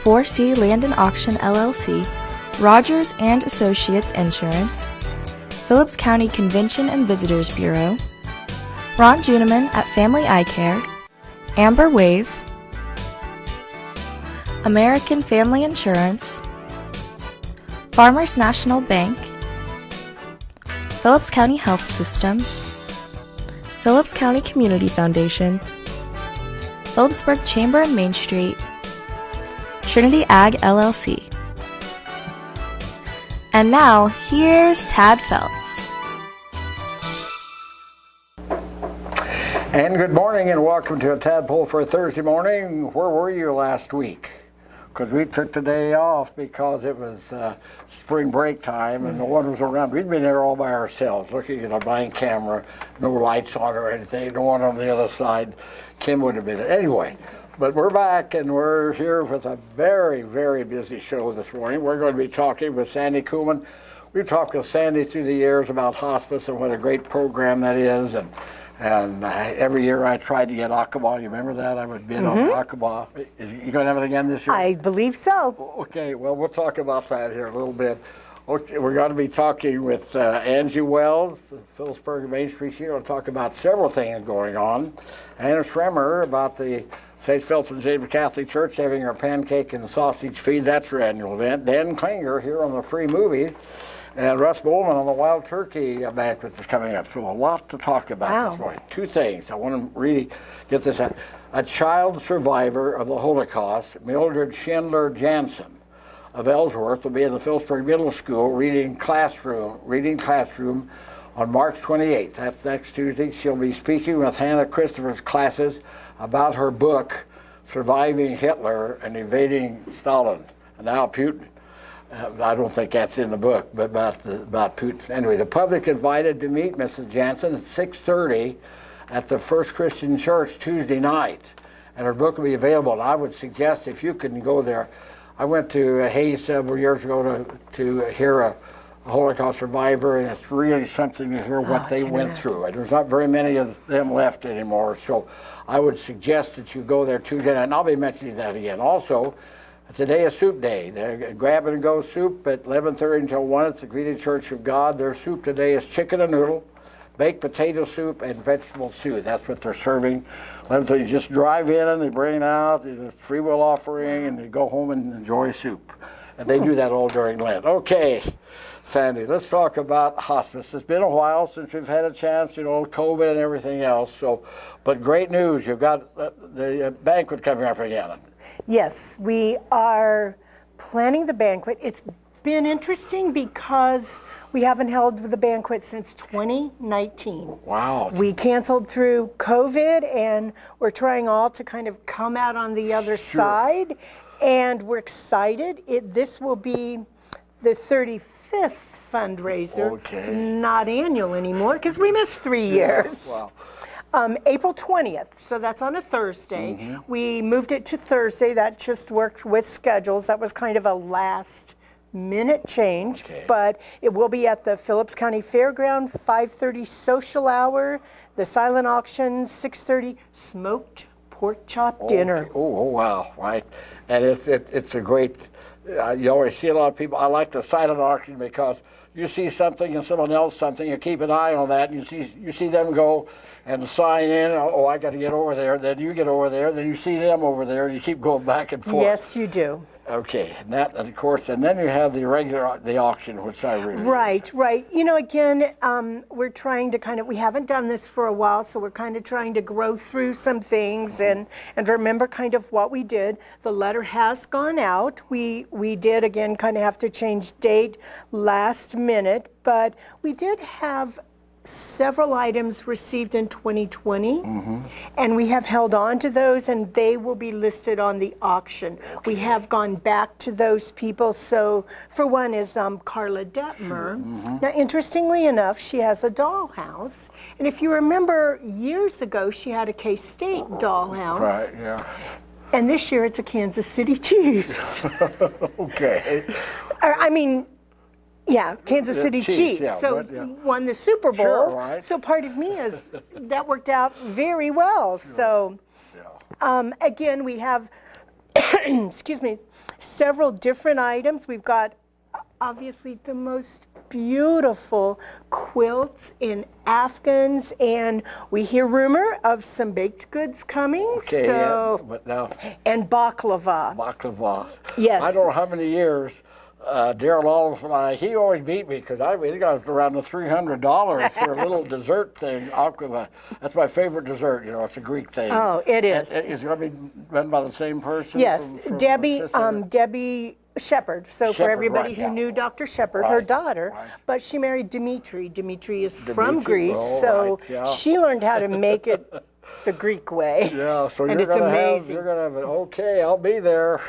4C Land and Auction LLC, Rogers and Associates Insurance, Phillips County Convention and Visitors Bureau, Ron Juneman at Family Eye Care, Amber Wave, American Family Insurance, Farmers National Bank, Phillips County Health Systems, Phillips County Community Foundation, Phillipsburg Chamber and Main Street, Trinity Ag LLC. And now, here's Tad Feltz. And good morning and welcome to a Tadpoll for a Thursday morning. Where were you last week? Because we took the day off because it was spring break time and no one was around. We'd been there all by ourselves looking at a blank camera, no lights on or anything, no one on the other side. Kim would have been there. Anyway, but we're back and we're here with a very, very busy show this morning. We're going to be talking with Sandy Kuhlman. We've talked with Sandy through the years about hospice and what a great program that is. And every year I tried to get Aqaba. You remember that? I would bid on Aqaba. You going to have it again this year? I believe so. Okay, well, we'll talk about that here a little bit. Okay, we're going to be talking with Angie Wells, Phillipsburg Main Street. She's going to talk about several things going on. Anna Schremmer about the St. Philip and James Catholic Church having our pancake and sausage feed. That's her annual event. Dan Klinger here on the free movies. And Russ Bowman on the Wild Turkey banquet is coming up. So a lot to talk about this morning. Two things. I want to really get this out. A child survivor of the Holocaust, Mildred Schindler Jansen of Ellsworth, will be in the Phillipsburg Middle School reading classroom on March 28th. That's next Tuesday. She'll be speaking with Hannah Christopher's classes about her book, Surviving Hitler and Evading Stalin, and now Putin. I don't think that's in the book, but about Putin. Anyway, the public invited to meet Mrs. Jansen at 6:30 at the First Christian Church Tuesday night, and her book will be available. And I would suggest if you can go there. I went to Hayes several years ago to hear a Holocaust survivor, and it's really something to hear what they went through. And there's not very many of them left anymore, so I would suggest that you go there Tuesday night, and I'll be mentioning that again. Also, it's a day of soup day. They grab and go soup at 11:30 until 1 at the Greeting Church of God. Their soup today is chicken and noodle, baked potato soup, and vegetable soup. That's what they're serving. 11:30, you just drive in and they bring it out. It's a free will offering, and they go home and enjoy soup. And they do that all during Lent. Okay, Sandy, let's talk about hospice. It's been a while since we've had a chance, COVID and everything else. So, but great news, you've got the banquet coming up again. Yes, we are planning the banquet. It's been interesting because we haven't held the banquet since 2019. Wow. We canceled through COVID, and we're trying all to kind of come out on the other side, and we're excited. This will be the 35th fundraiser, not annual anymore, because we missed 3 years. Wow. April 20th, so that's on a Thursday. We moved it to Thursday. That just worked with schedules. That was kind of a last minute change, but it will be at the Phillips County Fairground, 5:30 social hour, the silent auction, 6:30 smoked pork chop dinner. Oh, wow, right. And it's a great, you always see a lot of people. I like the silent auction because you see something and someone else something, you keep an eye on that, and you see them go and sign in, I got to get over there, then you get over there, then you see them over there, and you keep going back and forth. Yes, you do. Okay, and that, of course, and then you have the auction, which I really Right. Again, we're trying to we haven't done this for a while, so we're kind of trying to grow through some things and remember kind of what we did. The letter has gone out. We did, again, kind of have to change date last minute, but we did have several items received in 2020, and we have held on to those, and they will be listed on the auction. We have gone back to those people. So for one is Carla Detmer. Now, interestingly enough, she has a dollhouse, and if you remember years ago, she had a K-State dollhouse. Right, yeah. And this year it's a Kansas City Chiefs. Okay. I mean, yeah, Kansas City Chiefs. Yeah, so won the Super Bowl. Sure, right. So part of me is that worked out very well. Sure. So again, we have excuse me, several different items. We've got obviously the most beautiful quilts in Afghans, and we hear rumor of some baked goods coming. Okay, so, yeah, but now and baklava. baklava. Yes. I don't know how many years. Daryl Olive and I, he always beat me because he got around the $300 for a little dessert thing. Baklava. That's my favorite dessert. You know, it's a Greek thing. Oh, it is. It's going to be run by the same person. Yes, from Debbie Shepherd. So for Shepherd, everybody right, who yeah. knew Dr. Shepherd, her Right, daughter, right. but she married Dimitri. Dimitri is from Dimitri, Greece, oh, so right, yeah. she learned how to make it the Greek way. Yeah, so and you're it's going to amazing. have an okay, I'll be there.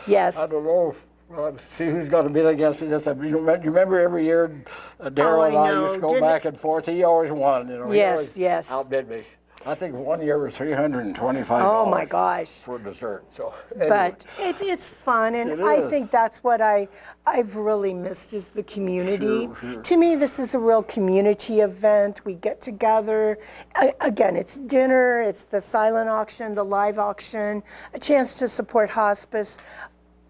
Yes. I don't know. Well, let's see who's going to bid against me this time. You remember every year Daryl and I used to go back and forth. He always won. You know, he Yes, always yes. outbid me. I think one year was $325. Oh my gosh. For dessert. So, anyway. But it's fun, and It I is. think that's what I've really missed is the community. Sure. To me, this is a real community event. We get together. Again, it's dinner, it's the silent auction, the live auction, a chance to support hospice.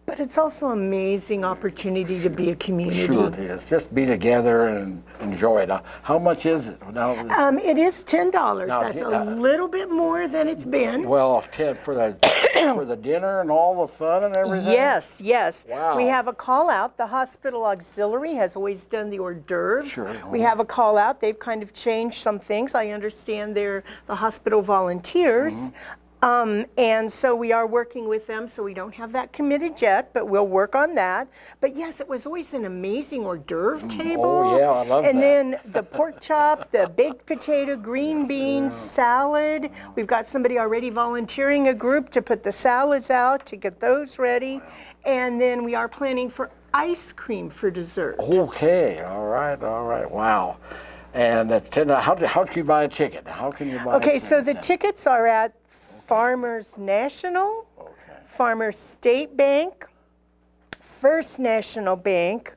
But it's also an amazing opportunity to be a community. Sure it is. Just be together and enjoy it. Now, how much is it? Now, It is $10. Now, That's a little bit more than it's been. well, 10 for the dinner and all the fun and everything? Yes, yes. Wow. We have a call out. The hospital auxiliary has always done the hors d'oeuvres. Sure. We have a call out. They've kind of changed some things. I understand they're the hospital volunteers. Mm-hmm. And so we are working with them, so we don't have that committed yet, but we'll work on that. But yes, it was always an amazing hors d'oeuvre table. Oh, yeah, I love and that. then the pork chop, the baked potato, green beans, salad. We've got somebody already volunteering a group to put the salads out, to get those ready. And then we are planning for ice cream for dessert. Okay, all right, wow. And that's $10. How can you buy a ticket? How can you buy Okay, a so ticket? the tickets are at Farmers National, Farmers State Bank, First National Bank,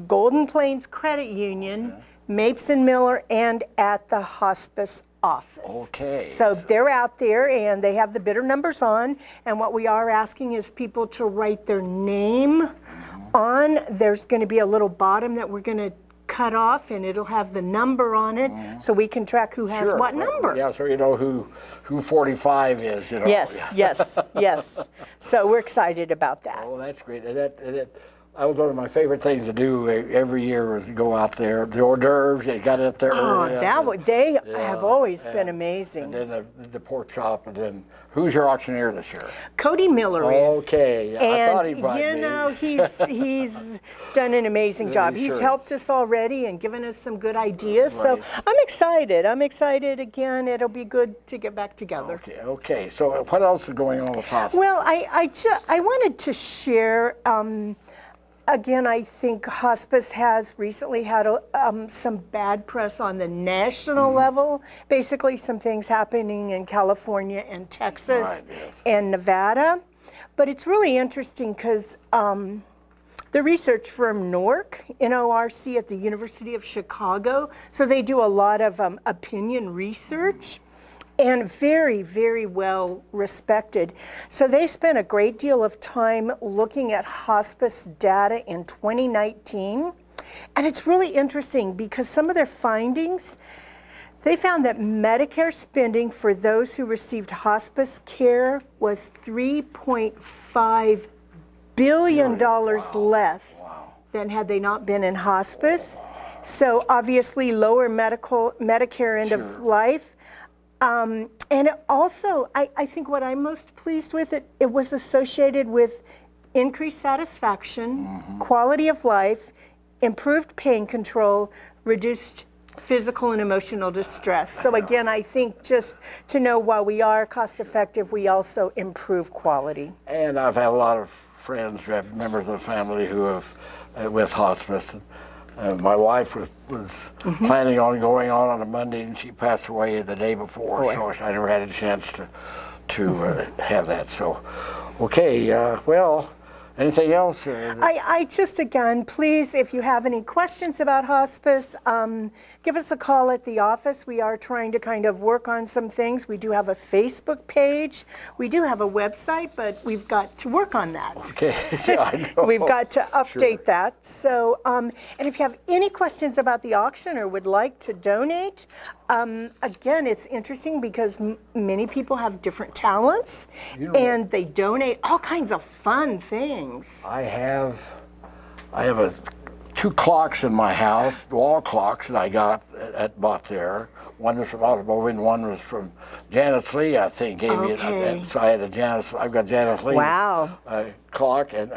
Golden Plains Credit Union, Mapes and Miller, and at the hospice office. Okay. So they're out there and they have the bidder numbers on, and what we are asking is people to write their name on. There's going to be a little bottom that we're going to cut off, and it'll have the number on it, so we can track who has Sure, what right. number. Yeah, so you know who 45 is, you know. Yes, Yeah. yes. So we're excited about that. Oh, that's great. And that was one of my favorite things to do every year was go out there. The hors d'oeuvres, they got it there Oh, early. they Yeah, have always been and amazing. then the pork chop, and then who's your auctioneer this year? Cody Miller is. Okay, I thought he might you be. know, he's done an amazing job. he He's sure helped is. us already and given us some good ideas. So Right. I'm excited. I'm excited again. It'll be good to get back together. Okay. So what else is going on with hospice? Well, I wanted to share. Again, I think hospice has recently had some bad press on the national level. Basically, some things happening in California and Texas Right, yes. and Nevada. But it's really interesting because the research firm NORC at the University of Chicago, so they do a lot of opinion research. And very, very well respected. So they spent a great deal of time looking at hospice data in 2019. And it's really interesting because some of their findings, they found that Medicare spending for those who received hospice care was $3.5 billion less than had they not been in hospice. So obviously lower Medicare end of life. And it also, I think what I'm most pleased with, it was associated with increased satisfaction, quality of life, improved pain control, reduced physical and emotional distress. So again, I think just to know while we are cost effective, we also improve quality. And I've had a lot of friends, members of the family who have with hospice. My wife was planning on going on a Monday, and she passed away the day before, so I never had a chance to have that. So, okay, well, Anything else? I just, again, please, if you have any questions about hospice, give us a call at the office. We are trying to kind of work on some things. We do have a Facebook page. We do have a website, but we've got to work on that. Okay, yeah, I know. We've got to update Sure. that. So, and if you have any questions about the auction or would like to donate, again, it's interesting because many people have different talents, and they donate all kinds of fun things. I have two clocks in my house, wall clocks that I bought there. One was from Bowman, one was from Janice Lee, I think, gave me it. And so I had I've got Janice Lee's clock, and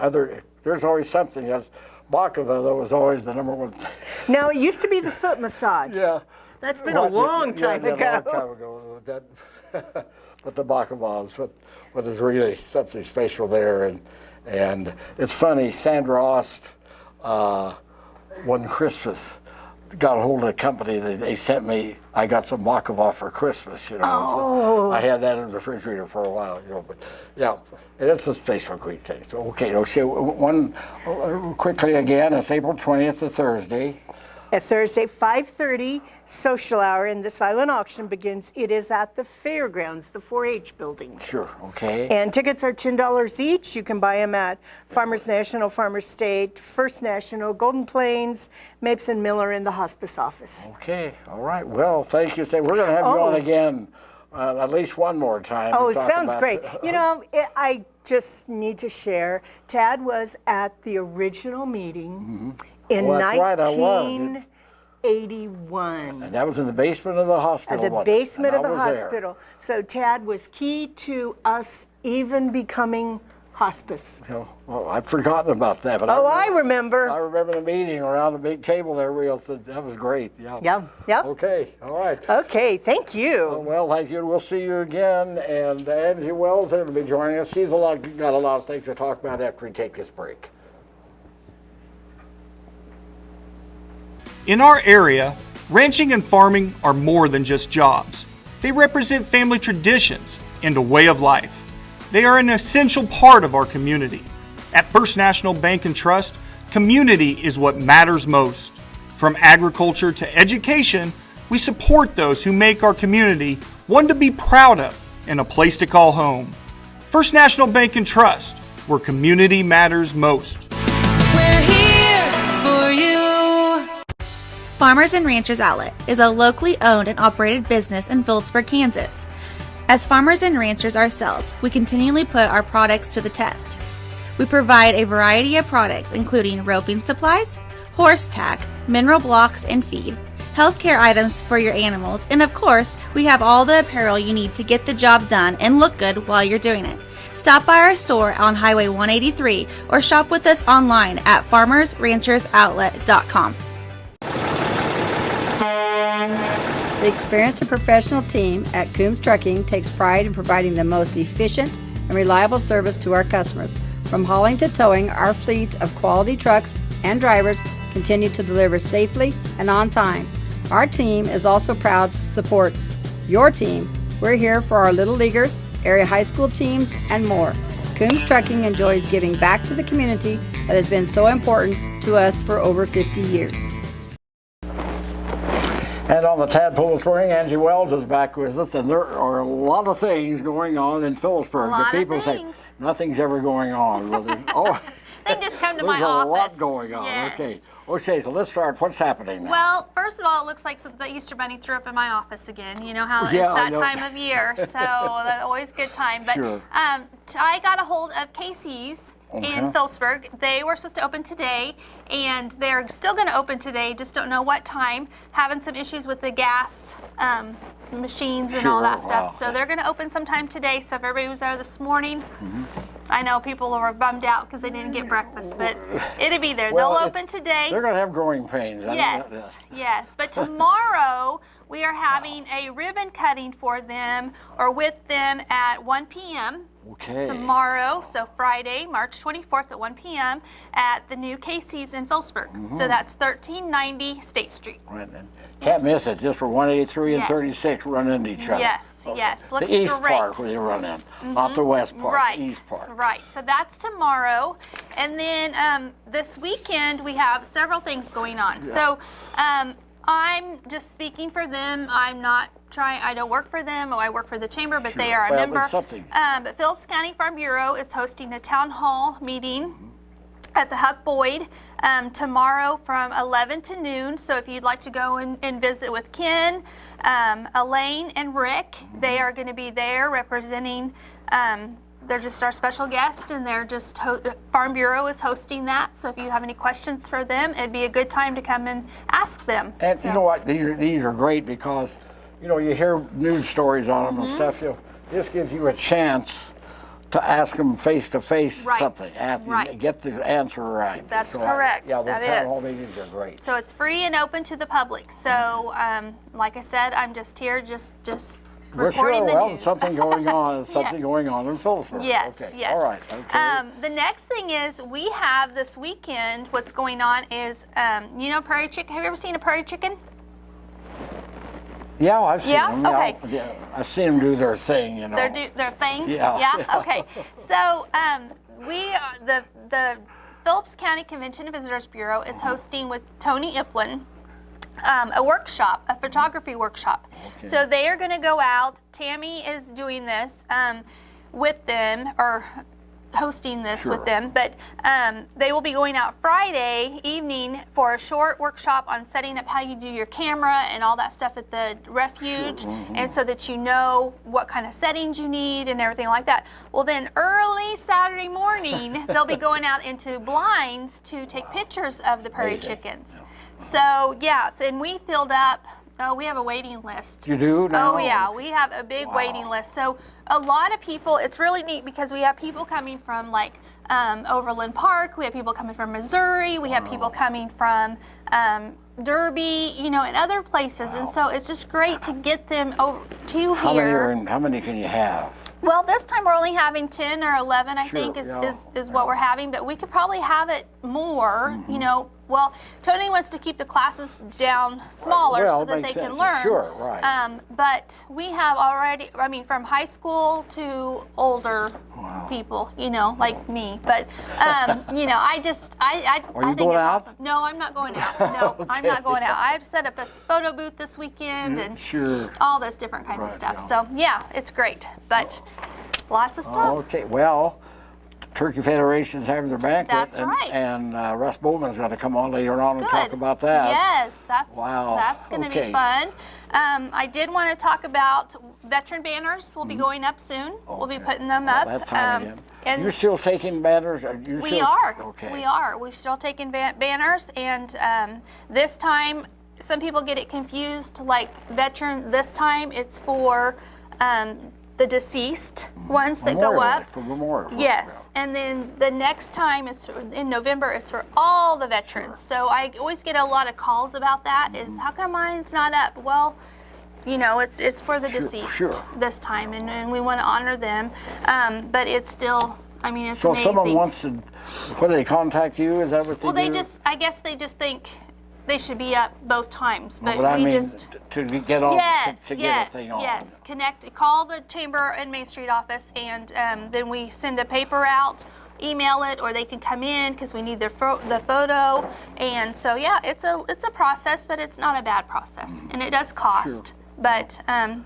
there's always something else. Baklava, though, was always the number one thing. Now, it used to be the foot massage. Yeah. That's been a long time ago. A long time ago. But the baklava is what is really something special there. And it's funny, Sandra Ost, one Christmas, got a hold of a company that they sent me. I got some baklava for Christmas, you know. Oh. So I had that in the refrigerator for a while, you know. But yeah, it's a special great thing. So okay, one quickly again. It's April 20th, a Thursday. At Thursday, 5:30, social hour, and the silent auction begins. It is at the fairgrounds, the 4-H building. Sure. Okay. And tickets are $10 each. You can buy them at Farmers National, Farmers State, First National, Golden Plains, Mapes and Miller in the hospice office. Okay, all right. Well, thank you. We're going to have you on again at least one more time. Oh, it sounds great. You know, I just need to share, Tad was at the original meeting in 1981. And that was in the basement of the hospital. At the basement of the hospital. So Tad was key to us even becoming hospice. Well, I've forgotten about that. But I remember. I remember the meeting around the big table there. That was great. Yeah. Yeah. Okay. All right. Okay. Thank you. Well, thank you. We'll see you again. And Angie Wells is going to be joining us. She's got a lot of things to talk about after we take this break. In our area, ranching and farming are more than just jobs. They represent family traditions and a way of life. They are an essential part of our community. At First National Bank and Trust, community is what matters most. From agriculture to education, we support those who make our community one to be proud of and a place to call home. First National Bank and Trust, where community matters most. We're here for you. Farmers and Ranchers Outlet is a locally owned and operated business in Phillipsburg, Kansas. As farmers and ranchers ourselves, we continually put our products to the test. We provide a variety of products including roping supplies, horse tack, mineral blocks and feed, healthcare items for your animals, and of course, we have all the apparel you need to get the job done and look good while you're doing it. Stop by our store on Highway 183 or shop with us online at farmersranchersoutlet.com. The experienced and professional team at Coombs Trucking takes pride in providing the most efficient and reliable service to our customers. From hauling to towing, our fleet of quality trucks and drivers continue to deliver safely and on time. Our team is also proud to support your team. We're here for our Little Leaguers, area high school teams, and more. Coombs Trucking enjoys giving back to the community that has been so important to us for over 50 years. And on the Tadpoll this morning, Angie Wells is back with us, and there are a lot of things going on in Phillipsburg. The people say nothing's ever going on. Well, they can just come to my office. There's a lot going on. Yes. Okay, so let's start. What's happening now? Well, first of all, it looks like the Easter Bunny threw up in my office again. You know how it's that time of year, so that's always a good time. But sure. I got a hold of Casey's in Phillipsburg. They were supposed to open today, and they're still going to open today, just don't know what time. Having some issues with the gas machines and all that stuff. So they're going to open sometime today. So if everybody was there this morning, I know people were bummed out because they didn't get breakfast, but it'll be there. They'll open today. They're going to have growing pains. Yes. But tomorrow we are having a ribbon cutting for them or with them at 1 p.m. Okay. Tomorrow, so Friday, March 24th at 1 p.m. at the new Casey's in Phillipsburg. So that's 1390 State Street. Right. And can't miss it. Just for 183 and 36 run into each other. Yes. Looks the east great. part where you run in, not the west part, the east part. Right, so that's tomorrow. And then this weekend we have several things going on. So I'm just speaking for them. I'm not trying, I don't work for them, or I work for the chamber, but they are a member. It's something. But Phillips County Farm Bureau is hosting a town hall meeting at the Huck Boyd tomorrow from 11 to noon. So if you'd like to go and visit with Ken, Elaine, and Rick, they are going to be there representing. They're just our special guest, and they're just Farm Bureau is hosting that. So if you have any questions for them, it'd be a good time to come and ask them. And you know what? These are great because, you know, you hear news stories on them and stuff. This gives you a chance to ask them face to face something. Get the answer right. That's correct. Those town hall meetings are great. So it's free and open to the public. So like I said, I'm just here just reporting the news. Something going on. Something going on in Phillipsburg. Yes, okay. yes. All right. Okay. The next thing is we have this weekend, what's going on is, you know, prairie chicken. Have you ever seen a prairie chicken? Yeah, I've seen them. Okay. Yeah, I've seen them do their thing, you know. Their thing? Yeah. Yeah? Okay. So the Phillips County Convention and Visitors Bureau is hosting with Tony Iflin a workshop, a photography workshop. Okay. So they are going to go out. Tammy is doing this with them, or hosting this with them, but they will be going out Friday evening for a short workshop on setting up how you do your camera and all that stuff at the refuge, and so that you know what kind of settings you need and everything like that. Well, then early Saturday morning, they'll be going out into blinds to take pictures of the prairie chickens. So and we filled up. Oh, we have a waiting list. You do now? Oh, yeah. We have a big waiting list. So a lot of people, it's really neat because we have people coming from like Overland Park. We have people coming from Missouri. We have people coming from Derby, you know, and other places. And so it's just great to get them over to here. How many can you have? Well, this time we're only having 10 or 11, I think, is what we're having. But we could probably have it more, you know. Well, Tony wants to keep the classes down smaller so that they can learn. Sure, right. But we have already, I mean, from high school to older people, you know, like me. But, you know, I think it's awesome. No, I'm not going out. No, I'm not going out. I've set up a photo booth this weekend and all this different kinds of stuff. So, yeah, it's great. But lots of stuff. Okay, well, Turkey Federation's having their banquet. That's right. And Russ Bowman's going to come on later on and talk about that. Yes, that's going to be fun. I did want to talk about veteran banners. Will be going up soon. We'll be putting them up. That's time again. And you're still taking banners? We are. Okay. We are. We're still taking banners. And this time, some people get it confused. Like veteran, this time it's for the deceased ones that go up. For memorial. Yes, and then the next time is in November. It's for all the veterans. So I always get a lot of calls about that. Is how come mine's not up? Well, you know, it's for the deceased this time, and we want to honor them. But it's still, I mean, it's amazing. So if someone wants to, what do they contact you? Is that what they do? I guess they just think they should be up both times, but I we mean, just to get on to get a thing on. Yes, call the Chamber and Main Street office, and then we send a paper out, email it, or they can come in because we need the photo. And so it's a process, but it's not a bad process, and it does cost. But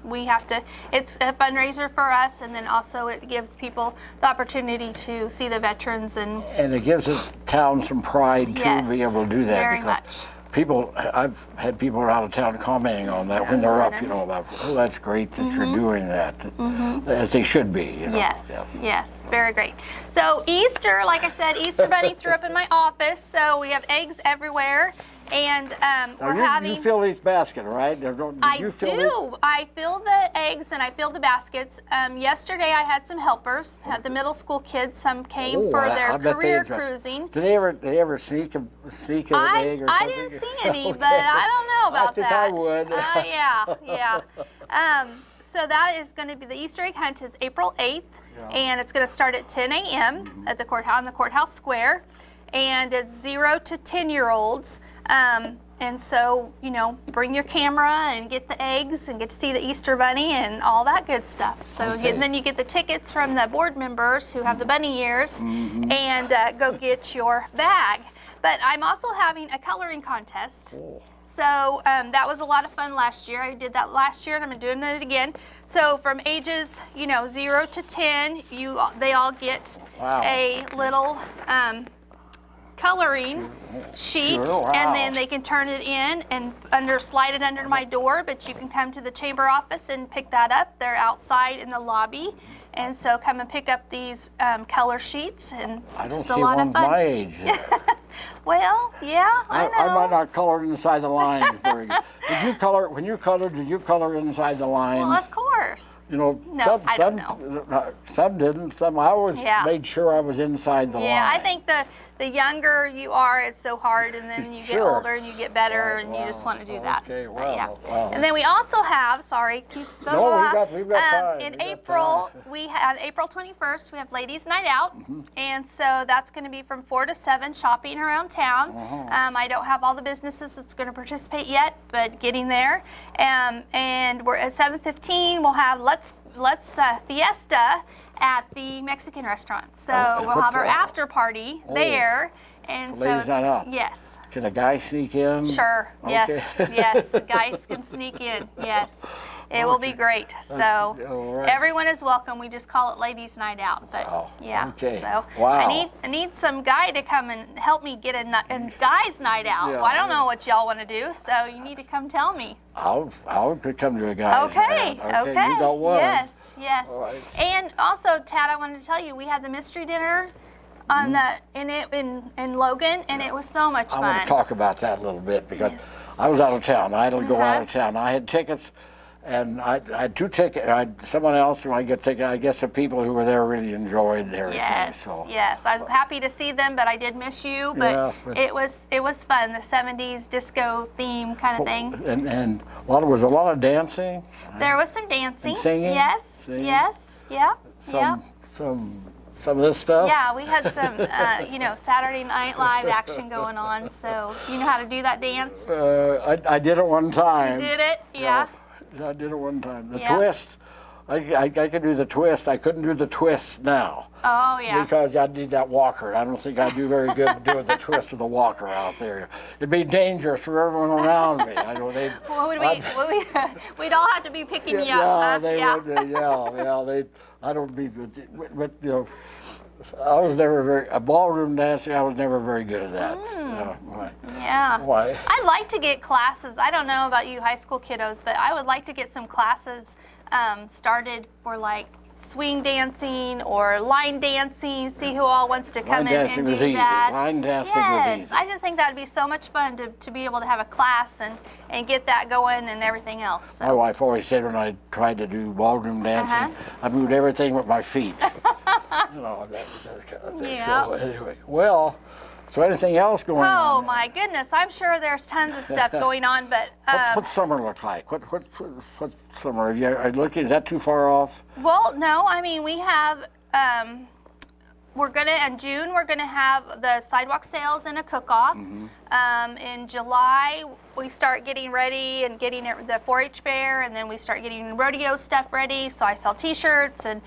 we have to, it's a fundraiser for us, and then also it gives people the opportunity to see the veterans. And it gives the town some pride too, to be able to do that. Very much. I've had people out of town commenting on that when they're up, you know, about, oh, that's great that you're doing that, as they should be, you know. Yes, very great. So Easter, like I said, Easter Bunny threw up in my office, so we have eggs everywhere. And we're having. You fill each basket, right? I do. I fill the eggs and I fill the baskets. Yesterday I had some helpers. Had the middle school kids. Some came for their career cruising. Do they ever sneak an egg or something? I didn't see any, but I don't know about that. I think I would. Yeah. So that is going to be the Easter egg hunt is April 8th, and it's going to start at 10 a.m. at the courthouse on the courthouse square. And it's 0 to 10-year-olds. And so, you know, bring your camera and get the eggs and get to see the Easter Bunny and all that good stuff. So then you get the tickets from the board members who have the bunny ears and go get your bag. But I'm also having a coloring contest. So that was a lot of fun last year. I did that last year and I'm doing it again. So from ages, you know, 0 to 10, they all get a little coloring sheet, and then they can turn it in and slide it under my door, but you can come to the chamber office and pick that up. They're outside in the lobby, and so come and pick up these color sheets, and I don't just see a lot ones of fun. my age there. Well, yeah, I know. I might not color inside the lines very good. Did you color, when you colored, did you color inside the lines? Well, of course. You know, No, I don't know. Some didn't. Some I always made sure I was inside the line. Yeah, I think the younger you are, it's so hard, and then you get older and you get better, and you just want to do that. Okay, But well. And then we also have, keep going. No, we've got time. In We've got April, time. we have April 21st, we have Ladies Night Out, and so that's going to be from 4 to 7, shopping around town. I don't have all the businesses that's going to participate yet, but getting there. And we're at 7:15. We'll have Let's Fiesta at the Mexican restaurant. So we'll have our after party there. And so Ladies Night Out. Yes. Can a guy sneak in? Sure. Yes. Okay. Yes. Guys can sneak in. Yes. It will be great. So all right. everyone is welcome. We just call it Ladies Night Out. But yeah. Okay. So Wow. I need some guy to come and help me get a guys' night out. Yeah, Well, I don't know what y'all want to do, so you need to come tell me. I'll come to a guy's Okay. night out. Okay. You got one. Yes. Yes. All right. And also, Tad, I wanted to tell you, we had the mystery dinner on in Logan, and it was so much fun. I want to talk about that a little bit because I was out of town. I had to go out of town. I had tickets, and I had 2 tickets. Someone else, when I get tickets, I guess the people who were there really enjoyed everything. Yes, So. yes. I was happy to see them, but I did miss you. But, it was fun, the 70s disco theme kind of thing. And there was a lot of dancing. There was some dancing. And singing? Yes, Singing? yes, yeah, yeah. Some of this stuff. Yeah, we had some, Saturday Night Live action going on. So you know how to do that dance? I did it one time. You did it? Yeah. I did it one time. The Yeah. twist, I could do the twist. I couldn't do the twist now. Oh, yeah. Because I need that walker. I don't think I'd do very good doing the twist with a walker out there. It'd be dangerous for everyone around me. I know they. Well, we'd all have to be picking you up. Yeah, Huh? they Yeah. would. Yeah, they. I don't be, but you know, I was never a ballroom dancing. I was never very good at that. Yeah. Why? I'd like to get classes. I don't know about you high school kiddos, but I would like to get some classes started for like swing dancing or line dancing. See who all wants to come in and do that. Line dancing was easy. I just think that'd be so much fun to be able to have a class and get that going and everything else. So. My wife always said when I tried to do ballroom dancing, I moved everything with my feet. You know, that kind of thing. Yeah. So anyway, well, so anything else going on? Oh my goodness, I'm sure there's tons of stuff going on, but what's summer look like? What summer? Are you looking? Is that too far off? well, no, I mean we have in June we're gonna have the sidewalk sales and a cook-off. In July we start getting ready and getting the 4-H fair, and then we start getting rodeo stuff ready. So I sell T-shirts and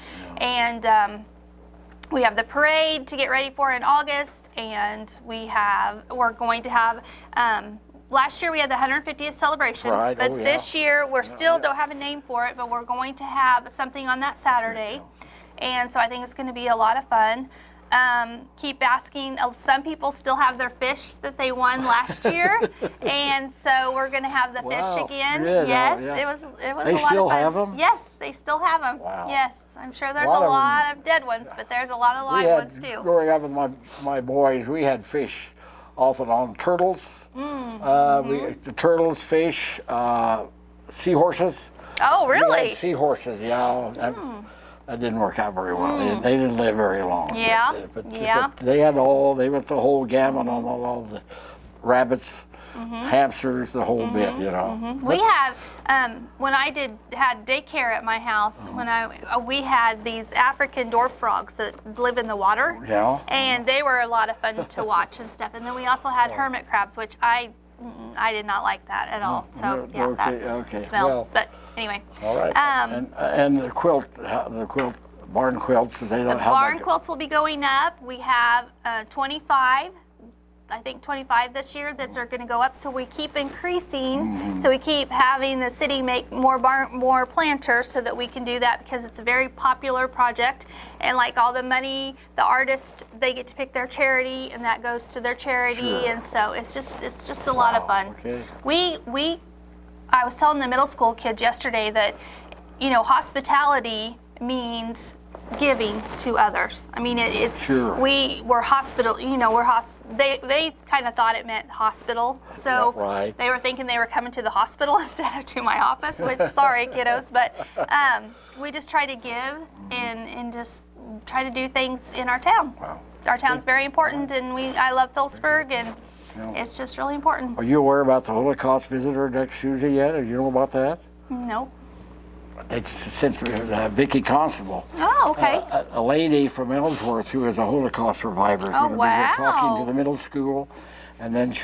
we have the parade to get ready for in August, and we're going to have. Last year we had the 150th celebration, right. but this year we're still don't have a name for it, but we're going to have something on that Saturday, and so I think it's going to be a lot of fun. Keep asking. Some people still have their fish that they won last year, and so we're going to have the fish again. Good. Yes, Yes. it was They a lot still of fun. have them? Yes, they still have them. Wow. Yes, I'm sure there's a Lot of lot of dead ones, but there's a lot of live ones too. Growing up with my boys, we had fish off and on. Turtles. The turtles, fish, seahorses. Oh, We really? had seahorses, yeah. That didn't work out very well. They didn't live very long. Yeah, But yeah. they went the whole gamut on all the rabbits, hamsters, the whole bit, you know. We have, when I had daycare at my house, we had these African dwarf frogs that live in the water. Yeah. And they were a lot of fun to watch and stuff. And then we also had hermit crabs, which I I did not like that at all. So yeah, okay. smell. Well, but anyway. all right. And the quilt, barn quilts. They don't The have barn quilts will be going up. We have 25. I think 25 this year that are going to go up. So we keep increasing. So we keep having the city make more planters so that we can do that, because it's a very popular project. And like all the money, the artists, they get to pick their charity, and that goes to their charity. Sure. And so it's just a lot of fun. Okay. I was telling the middle school kids yesterday that, hospitality means giving to others. I mean, it's Sure. we're hospital. They kind of thought it meant hospital, so right. they were thinking they were coming to the hospital instead of to my office. Which, sorry, kiddos, but we just try to give and just try to do things in our town. Wow. Our town's very important, and I love Phillipsburg, and it's just really important. Are you aware about the Holocaust visitor next Tuesday yet? Do you know about that? Nope. They sent Vicki Constable. Oh, okay. A lady from Ellsworth who is a Holocaust survivor is Oh, going to be here talking wow. to the middle school, and then she's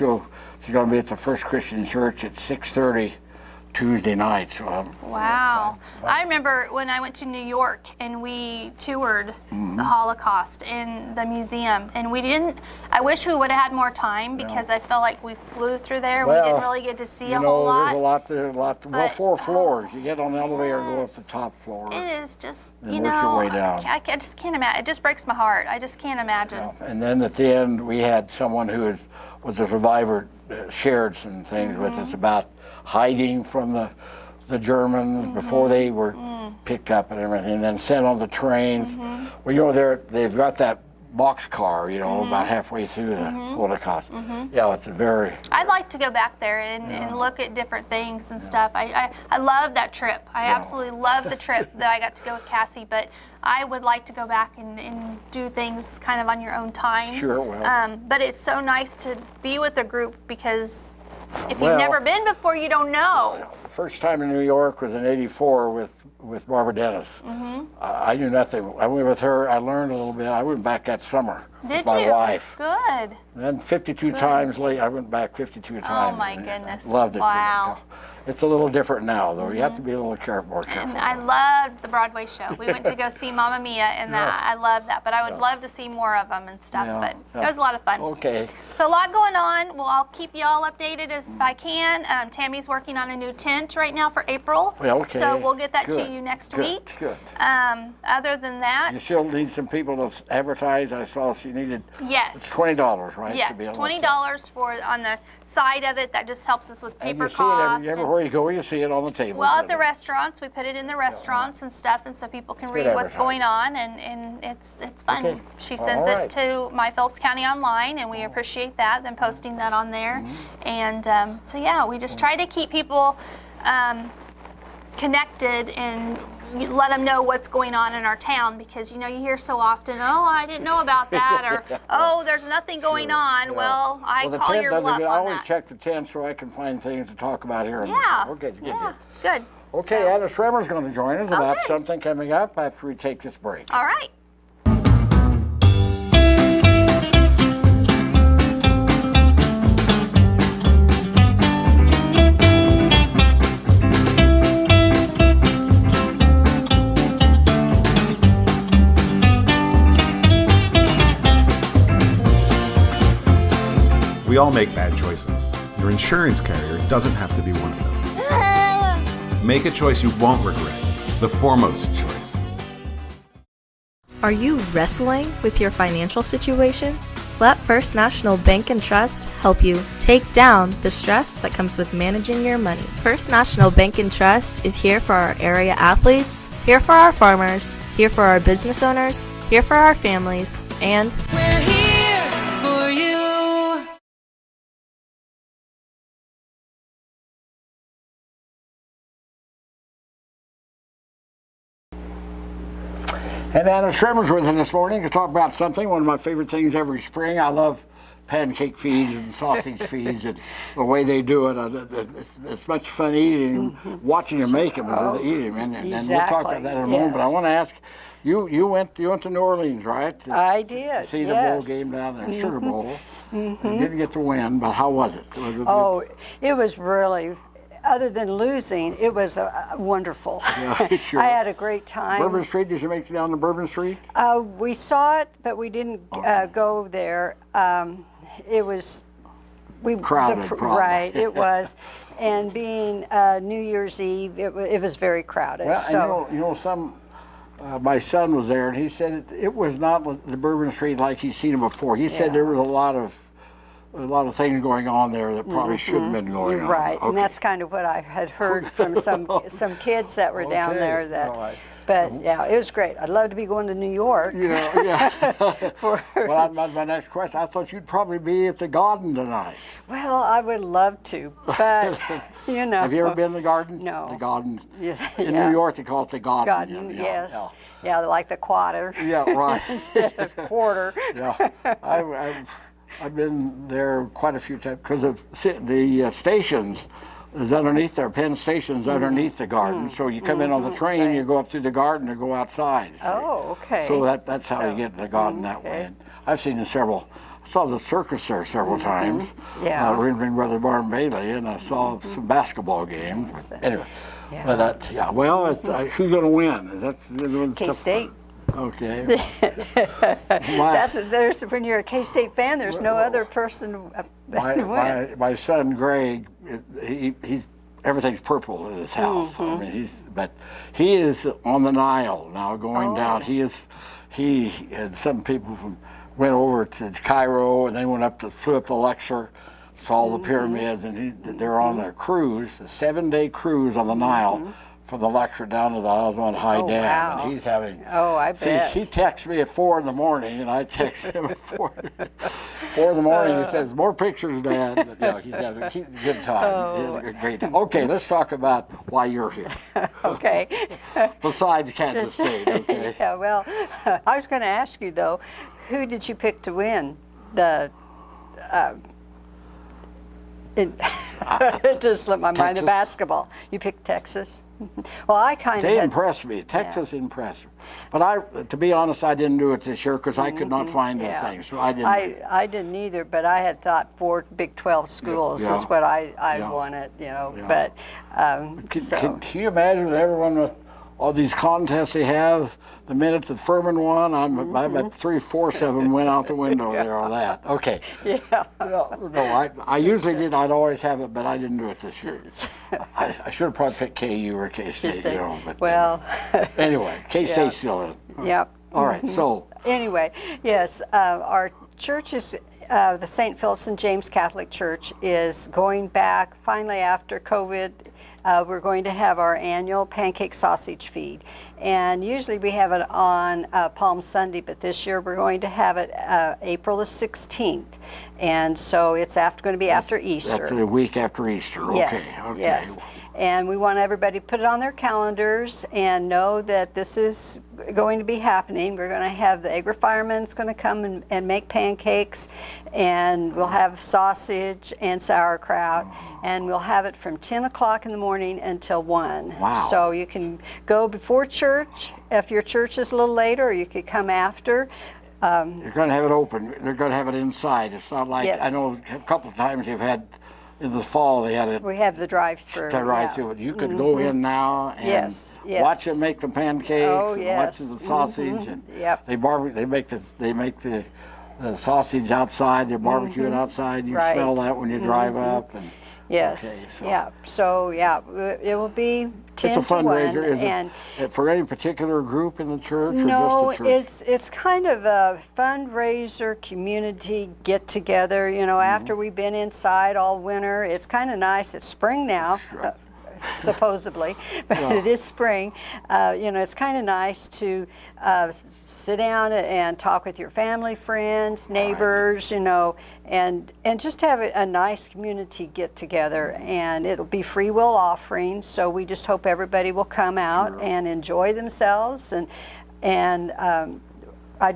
going to be at the First Christian Church at 6:30 Tuesday night. So Wow. I remember when I went to New York and we toured the Holocaust in the museum, and I wish we would have had more time, because I felt like we flew through there. We didn't really get to see a whole lot. There's a lot there. Well, 4 floors. You get on the elevator and go up the top floor. It is just, Then work your way down. I just can't imagine. It just breaks my heart. I just can't imagine. And then at the end, we had someone who was a survivor shared some things with us about hiding from the Germans before they were picked up and everything, and then sent on the trains. Well, they've got that boxcar, about halfway through the Holocaust. Yeah, it's a very... I'd like to go back there and look at different things and stuff. I love that trip. I absolutely love the trip that I got to go with Cassie, but I would like to go back and do things kind of on your own time. Sure, well. But it's so nice to be with a group, because if you've never been before, you don't know. The first time in New York was in '84 with Barbara Dennis. I knew nothing. I went with her. I learned a little bit. I went back that summer with my wife. Good. And then 52 times later, I went back 52 times. Oh my goodness. Loved it. Wow. It's a little different now, though. You have to be a little more careful. And I loved the Broadway show. We went to go see Mamma Mia, and I love that. But I would love to see more of them and stuff. But it was a lot of fun. Okay. So a lot going on. Well, I'll keep you all updated if I can. Tammy's working on a new tent right now for April. Well, okay. So we'll get that to you next week. Good. Other than that, You still need some people to advertise. I saw she needed. yes. It's $20, right? Yes, to be on that $20 on the side of it. That just helps us with And paper you see costs. it everywhere you go. You see it on the table. Well, at the restaurants, we put it in the restaurants and stuff, and so people can read good what's going on, and it's fun. Okay. She All sends right. it to my Phillips County Online, and we appreciate that, then posting that on there. And so yeah, we just try to keep people connected and let them know what's going on in our town, because you hear so often, oh, I didn't know about that, or oh, there's nothing going on. Yeah. Well, I the call tent your doesn't bluff I on always that. check the tent so I can find things to talk about here. Yeah. Okay, it's good. Yeah. Good. Okay, Anna Schremmer's going to join us about good. something coming up after we take this break. All right. We all make bad choices. Your insurance carrier doesn't have to be one of them. Make a choice you won't regret. The foremost choice. Are you wrestling with your financial situation? Let First National Bank and Trust help you take down the stress that comes with managing your money. First National Bank and Trust is here for our area athletes, here for our farmers, here for our business owners, here for our families, and We're here for you. And Anna Schremmer's with us this morning to talk about something, one of my favorite things every spring. I love pancake feeds and sausage feeds and the way they do it. It's much fun eating, watching them make them, eating them. And we'll talk about that in a moment. But I want to ask, you went to New Orleans, right? I did, to see the bowl game down there, Sugar Bowl. You didn't get to win, but how was it? It was really, other than losing, it was wonderful. Yeah, sure. I had a great time. Bourbon Street, did you make it down to Bourbon Street? We saw it, but we didn't go there. It was crowded, probably. Right, it was. And being New Year's Eve, it was very crowded. Well, so. My son was there, and he said it was not the Bourbon Street like he's seen it before. He said there was a lot of things going on there that probably shouldn't have been going on. Right, and that's kind of what I had heard from some kids that were down there. But yeah, it was great. I'd love to be going to New York. Well, my next question, I thought you'd probably be at the Garden tonight. Well, I would love to, but Have you ever been to the Garden? No. The Garden. In New York, they call it the Garden. Garden, yes. Yeah, like the quarter. Yeah, right. Instead of quarter. Yeah, I've been there quite a few times because the stations is underneath there. Penn Station's underneath the Garden. So you come in on the train, you go up through the Garden and go outside. Oh, okay. So that's how you get to the Garden that way. And I've seen I saw the circus there several times. Yeah. Ring Brother Barn Bailey, and I saw some basketball games. Anyway, but who's going to win? Is that K-State. Okay. When you're a K-State fan, there's no other person. My son Greg, he's everything's purple at his house. I mean, he is on the Nile now, going down. He and some people went over to Cairo, and they flew up to Luxor, saw the pyramids, and they're on a cruise, a 7-day cruise on the Nile. From the Luxor down to the Osmond High Dam, wow. And he's having. Oh, I bet. He texts me at 4 in the morning, and I text him at 4 in the morning. He says, "More pictures, Dad." But he's having a good time. He's having a great time. Okay, let's talk about why you're here. Okay. Besides Kansas State, okay. Yeah. Well, I was going to ask you though, who did you pick to win the? It just slipped my mind. The basketball. You picked Texas. Well, I They impressed me. Texas impressed me. But to be honest, I didn't do it this year because I could not find anything, so I didn't. I didn't either, but I had thought 4 Big 12 schools is what I wanted, But can you imagine with everyone with all these contests they have? The minute that Furman won, I bet 3/4 of them went out the window there on that. Okay. Yeah. No, I usually did. I'd always have it, but I didn't do it this year. I should have probably picked KU or K-State, Well. Anyway, K-State's still in. Yep. All right, so. Anyway, yes, our church is, the St. Philip's and James Catholic Church is going back finally after COVID. We're going to have our annual pancake sausage feed. And usually we have it on Palm Sunday, but this year we're going to have it April the 16th. And so it's going to be after Easter. That's the week after Easter, okay. Yes. And we want everybody to put it on their calendars and know that this is going to be happening. We're going to have the egg refireman's going to come and make pancakes, and we'll have sausage and sauerkraut, and we'll have it from 10 o'clock in the morning until 1. Wow. So you can go before church if your church is a little later, or you could come after. You're going to have it open. They're going to have it inside. It's not like, I know a couple of times you've had, in the fall they had it. We have the drive-through. Drive-through. You could go in now and watch them make the pancakes, and watch the sausage, and they make the sausage outside. They barbecue it outside. You smell that when you drive up. And, yes. Okay, so it will be 10 It's a fundraiser. to 1. Is it for any particular group in the church, or no, just the church? it's kind of a fundraiser, community get together. After we've been inside all winter, it's kind of nice. It's spring now. Sure. Supposedly, but it is spring. It's kind of nice to sit down and talk with your family, friends, neighbors, and just have a nice community get together. And it'll be free will offering, so we just hope everybody will come out and enjoy themselves. And I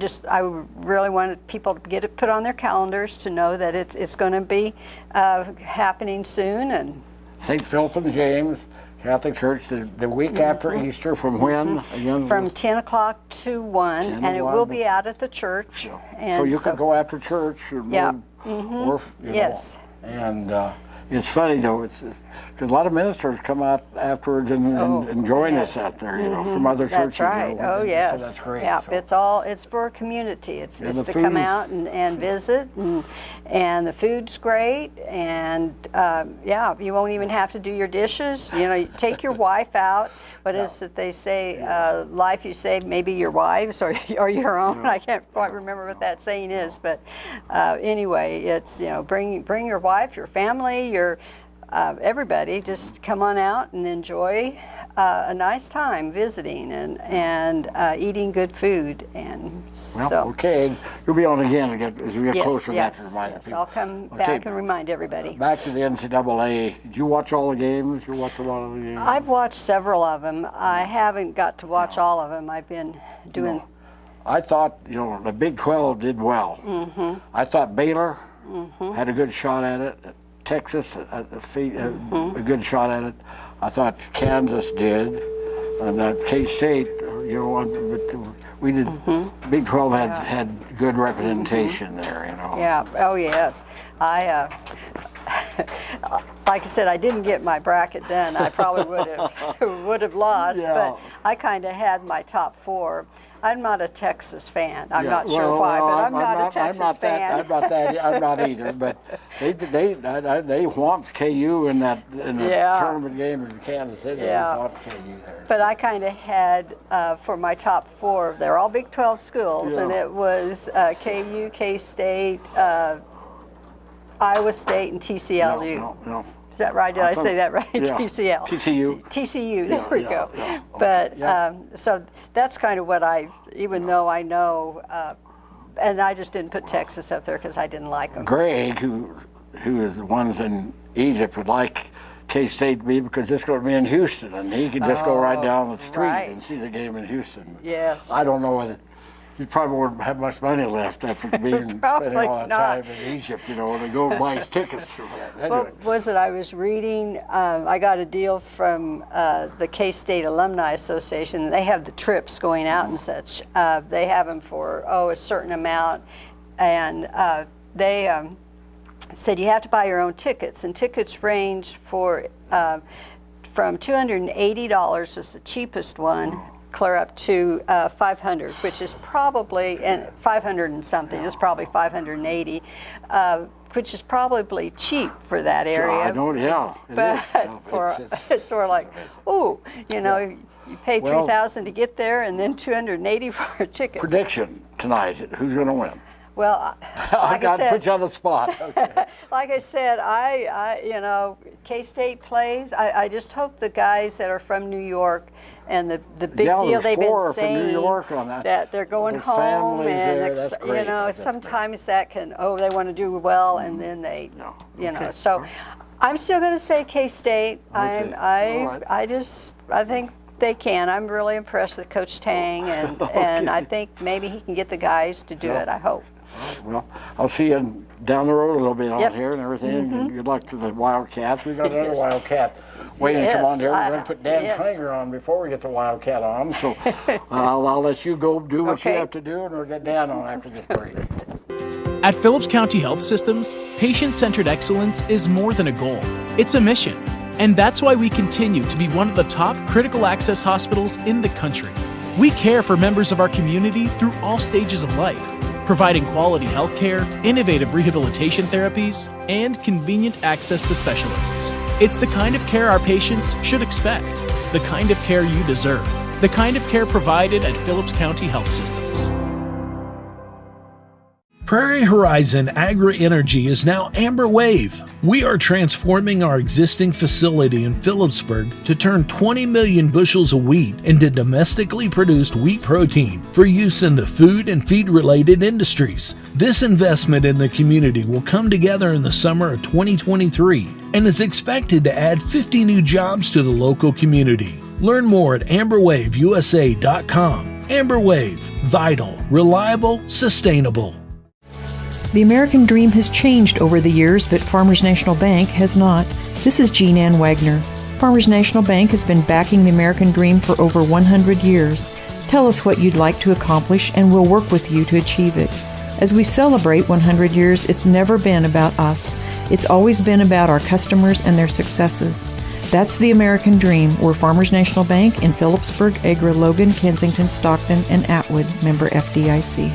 really wanted people to get it put on their calendars to know that it's going to be happening soon. And St. Philip and James Catholic Church, the week after Easter, from when? Again, from 10 o'clock to 1, and it will be out at the church. And so you could go after church, or, yeah. or Yes. And it's funny though, because a lot of ministers come out afterwards and join us out there, from other churches. That's right. Oh yes. So that's great. Yeah, So. it's for a community. It's the to come out and visit, and the food's great, and you won't even have to do your dishes. You take your wife out. What is it they say? Life you save, maybe your wives or your own. I can't quite remember what that saying is, but anyway, it's bring your wife, your family, your everybody. Just come on out and enjoy a nice time visiting and eating good food. And okay, you'll be on again as we get closer to that to remind yes, people. I'll come back and remind everybody. Back to the NCAA. Did you watch all the games? You watched a lot of the games? I've watched several of them. I haven't got to watch all of them. I've been doing. I thought the Big 12 did well. I thought Baylor had a good shot at it. Texas at the feet, a good shot at it. I thought Kansas did, and that K-State, but we did. Big 12 had good representation there, Yeah. Oh yes. I like I said, I didn't get my bracket done. I probably would have lost, but I kind of had my top 4. I'm not a Texas fan. I'm not sure why, but I'm not a Texas fan. I'm not either. But they whomped KU in the tournament game in Kansas City. Yeah. They whomped KU there. But I kind of had for my top 4. They're all Big 12 schools, and it was KU, K-State, Iowa State, and TCLU. No. Is that right? Did I say that right? Yeah. TCU. There we go. Yeah. But so that's kind of what even though I know, and I just didn't put Texas up there because I didn't like them. Greg, who is the ones in Egypt, would like K-State to be, because it's going to be in Houston, and he could just go right down the street and see the game in Houston. Yes. I don't know whether. You probably won't have much money left after spending all that time in Egypt, to go buy his tickets. Anyway. What was it I was reading? I got a deal from the K-State Alumni Association. They have the trips going out and such. They have them for, a certain amount. And they said you have to buy your own tickets. And tickets range from $280 was the cheapest one, clear up to $500, which is probably, and 500 and something, it's probably 580, which is probably cheap for that area. I don't, it's sort of like, you pay $3,000 to get there, and then $280 for a ticket. Prediction tonight: who's going to win? Well, I got to put you on the spot. Okay. Like I said, K-State plays. I just hope the guys that are from New York. And the big deal they've been saying, New York on that they're going home, and that's great. Sometimes that can they want to do well, and then they So I'm still going to say K-State. Okay. I think they can. I'm really impressed with Coach Tang, and I think maybe he can get the guys to do it. I hope. Well, I'll see you down the road a little bit on here and everything. And good luck to the Wildcats. We've got another Wildcat waiting to come on here. We're going to put Dan Klinger on before we get the Wildcat on. So I'll let you go do what you have to do, and we'll get Dan on after this break. At Phillips County Health Systems, patient-centered excellence is more than a goal. It's a mission. And that's why we continue to be one of the top critical access hospitals in the country. We care for members of our community through all stages of life, providing quality health care, innovative rehabilitation therapies, and convenient access to specialists. It's the kind of care our patients should expect, the kind of care you deserve, the kind of care provided at Phillips County Health Systems. Prairie Horizon Agri-Energy is now Amber Wave. We are transforming our existing facility in Phillipsburg to turn 20 million bushels of wheat into domestically produced wheat protein for use in the food and feed-related industries. This investment in the community will come together in the summer of 2023 and is expected to add 50 new jobs to the local community. Learn more at amberwaveusa.com. Amber Wave, vital, reliable, sustainable. The American dream has changed over the years, but Farmers National Bank has not. This is Jean Ann Wagner. Farmers National Bank has been backing the American dream for over 100 years. Tell us what you'd like to accomplish, and we'll work with you to achieve it. As we celebrate 100 years, it's never been about us. It's always been about our customers and their successes. That's the American dream. We're Farmers National Bank in Phillipsburg, Agra, Logan, Kensington, Stockton, and Atwood, member FDIC.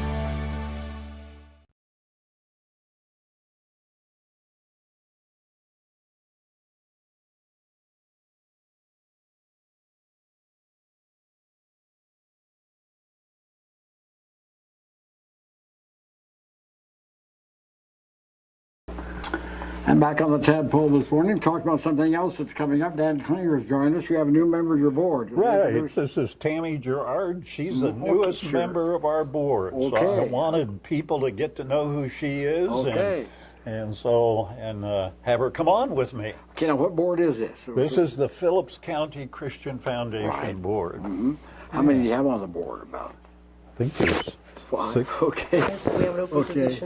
And back on the Tadpoll this morning, talking about something else that's coming up. Dan Klinger has joined us. You have a new member of your board. Right. This is Tammy Gerard. She's the newest member of our board. Okay. So I wanted people to get to know who she is. Okay. And have her come on with me. Okay, now what board is this? This is the Phillips County Christian Foundation Board. Mm-hmm. How many do you have on the board about? I think there's 5. 6. Okay.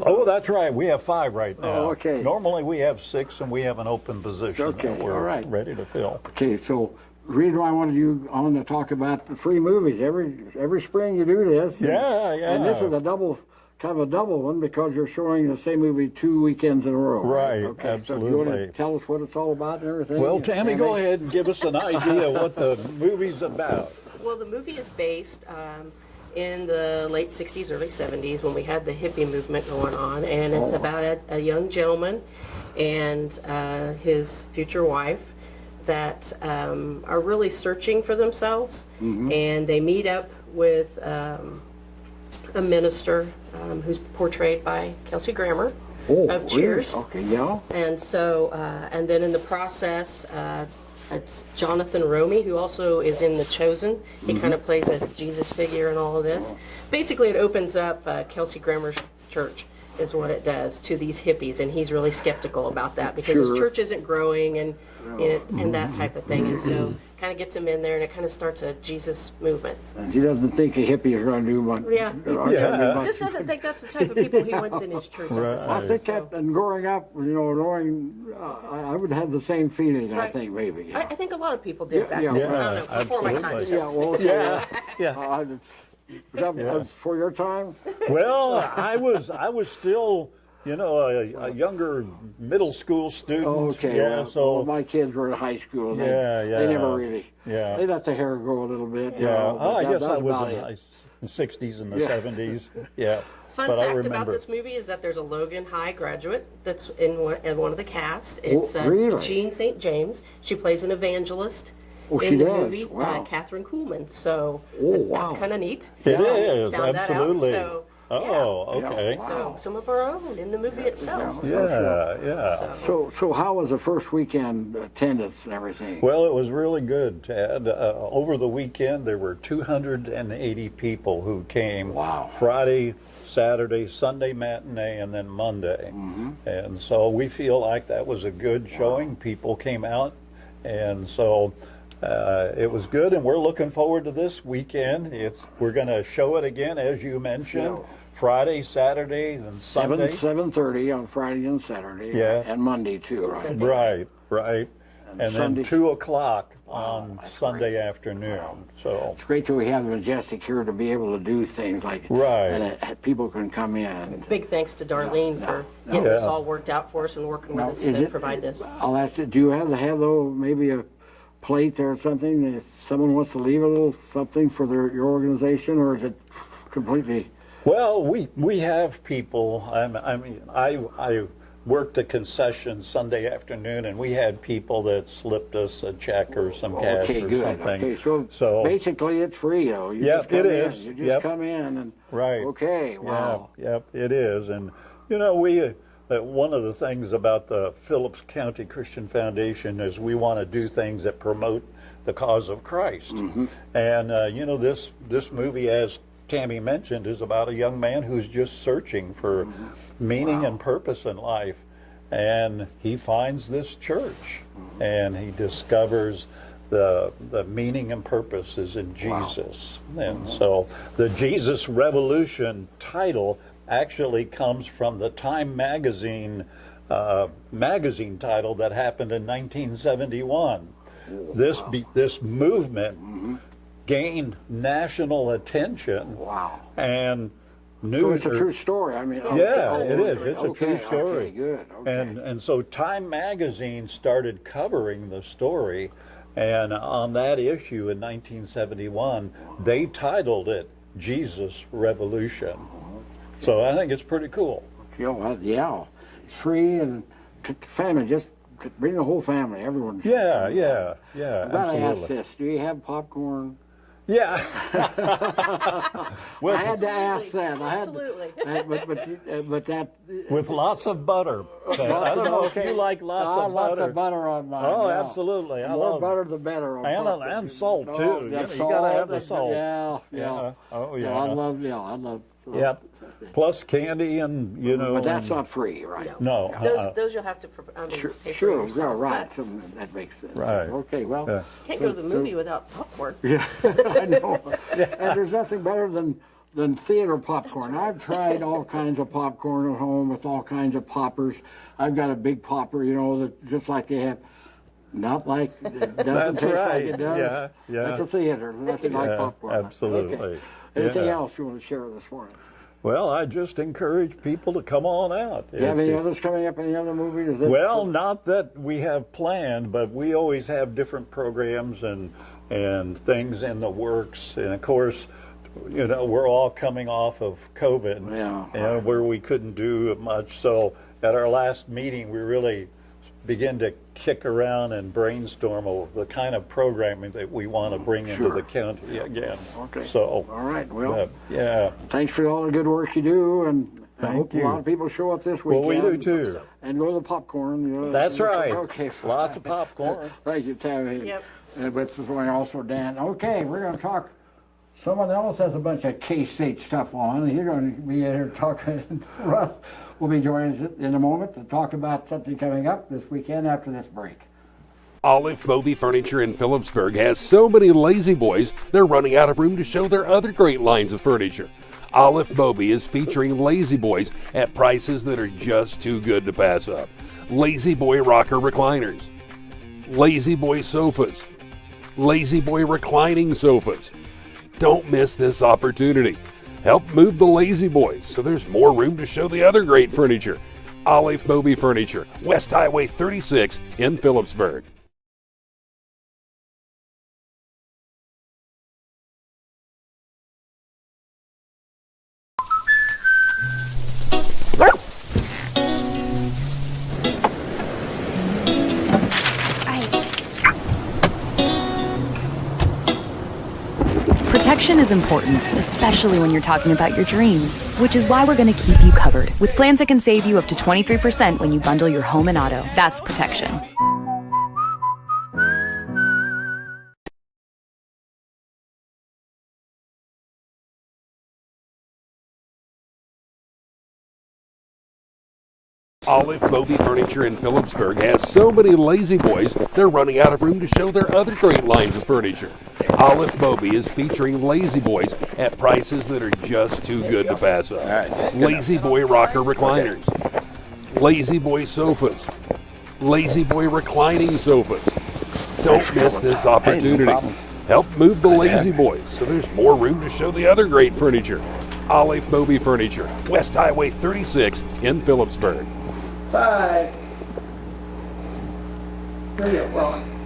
Oh, that's right. We have 5 right now. Oh, okay. Normally we have 6, and we have an open position that we're ready to fill. Okay, so the reason why I wanted you on to talk about the free movies. Every spring you do this. And this is a double, kind of a double one, because you're showing the same movie 2 weekends in a row. Right, Okay, absolutely. So do you want to tell us what it's all about and everything? Well, Tammy, go ahead and give us an idea of what the movie's about. Well, the movie is based in the late 60s, early 70s, when we had the hippie movement going on, and it's about a young gentleman and his future wife that are really searching for themselves, and they meet up with a minister who's portrayed by Kelsey Grammer of Cheers. Okay, yeah. And so, and then in the process, it's Jonathan Romy, who also is in The Chosen. He kind of plays a Jesus figure in all of this. Basically, it opens up Kelsey Grammer's church, is what it does, to these hippies, and he's really skeptical about that because his church isn't growing and that type of thing. And so, kind of gets him in there, and it kind of starts a Jesus movement. And he doesn't think the hippie is going to do much. Just doesn't think that's the type of people he wants in his church at the time. I think that, and growing up, knowing, I would have the same feeling. I think maybe. I think a lot of people did back then. I don't know, before my time. Yeah, well, okay. Was that before your time? Well, I was still, a younger middle school student. Okay. Yeah, well, my kids were in high school. They never really. Yeah. They let the hair grow a little bit. I guess I was in the 60s and the 70s. Yeah. Fun fact about this movie is that there's a Logan High graduate that's in one of the cast. It's Jean St. James. She plays an evangelist in the movie, Catherine Kuhlman. So that's kind of neat. It is, Found absolutely. That out, so, okay. So some of our own in the movie itself. So how was the first weekend attendance and everything? Well, it was really good, Ted. Over the weekend, there were 280 people who came. Wow. Friday, Saturday, Sunday matinee, and then Monday. And so we feel like that was a good showing. People came out, and so it was good, and we're looking forward to this weekend. We're going to show it again, as you mentioned, Friday, Saturday, and Sunday. 7:30 on Friday and Saturday, and Monday too, right? Right. And then 2 o'clock on Sunday afternoon. So it's great that we have the Majestic here to be able to do things like and people can come in. Big thanks to Darlene for getting this all worked out for us and working with us to provide this. I'll ask you, do you have maybe a plate there or something if someone wants to leave a little something for your organization, or is it completely? Well, we have people. I worked a concession Sunday afternoon, and we had people that slipped us a check or some cash or something. Okay, so basically it's free, though. You just come in. You just come in and okay, wow. Yep, it is. And one of the things about the Phillips County Christian Foundation is we want to do things that promote the cause of Christ. And this movie, as Tammy mentioned, is about a young man who's just searching for meaning and purpose in life, and he finds this church, and he discovers the meaning and purpose is in Jesus. And so the Jesus Revolution title actually comes from the Time magazine title that happened in 1971. This movement gained national attention. And So it's a true story. I mean, yeah, it is. It's a okay, true story. Okay, good. Okay. And so Time magazine started covering the story, and on that issue in 1971, they titled it Jesus Revolution. So I think it's pretty cool. Yeah, it's free and family, just bring the whole family, everyone. Yeah. I've got to ask this, do you have popcorn? Yeah. I had to ask that. Absolutely. But that with lots of butter. I don't know if you like lots of butter. Lots of butter on mine. Oh, yeah. absolutely. The more butter, the better. And salt too. You gotta have the salt. Yeah. Oh yeah. I love. Yep. Plus candy and But that's not free, right? No. Those you'll have to pay for Sure. yourself, Yeah, right. So that makes sense. Right. Okay. Well. Can't go to the movie without popcorn. Yeah. I know. And there's nothing better than theater popcorn. I've tried all kinds of popcorn at home with all kinds of poppers. I've got a big popper, that just like they have. Not like it doesn't taste like it does. Yeah. That's a theater. Nothing like popcorn. Absolutely. Okay. Anything else you want to share this morning? Well, I just encourage people to come on out. Do you have any others coming up? Any other movies? Well, not that we have planned, but we always have different programs and things in the works. And of course, we're all coming off of COVID, where we couldn't do much. So at our last meeting, we really begin to kick around and brainstorm over the kind of programming that we want to bring into the county again. Okay. So. All right. Well. Yeah. Thanks for all the good work you do, and I hope a lot of people show up this weekend. Well, we do too. And go to the popcorn. That's right. Okay. Lots of popcorn. Thank you, Tammy. Yep. And with this one also, Dan. Okay, we're going to talk. Someone else has a bunch of K-State stuff on. You're going to be here talking. Russ will be joining us in a moment to talk about something coming up this weekend after this break. Olive Movie Furniture in Phillipsburg has so many lazy boys, they're running out of room to show their other great lines of furniture. Olive Movie is featuring lazy boys at prices that are just too good to pass up. Lazy Boy rocker recliners, Lazy Boy sofas, Lazy Boy reclining sofas. Don't miss this opportunity. Help move the lazy boys so there's more room to show the other great furniture. Olive Movie Furniture, West Highway 36 in Phillipsburg. Protection is important, especially when you're talking about your dreams, which is why we're going to keep you covered with plans that can save you up to 23% when you bundle your home and auto. That's protection. Olive Movie Furniture in Phillipsburg has so many lazy boys, they're running out of room to show their other great lines of furniture. Olive Movie is featuring lazy boys at prices that are just too good to pass up. Lazy Boy rocker recliners, Lazy Boy sofas, Lazy Boy reclining sofas. Don't miss this opportunity. Help move the lazy boys so there's more room to show the other great furniture. Olive Movie Furniture, West Highway 36 in Phillipsburg. Bye.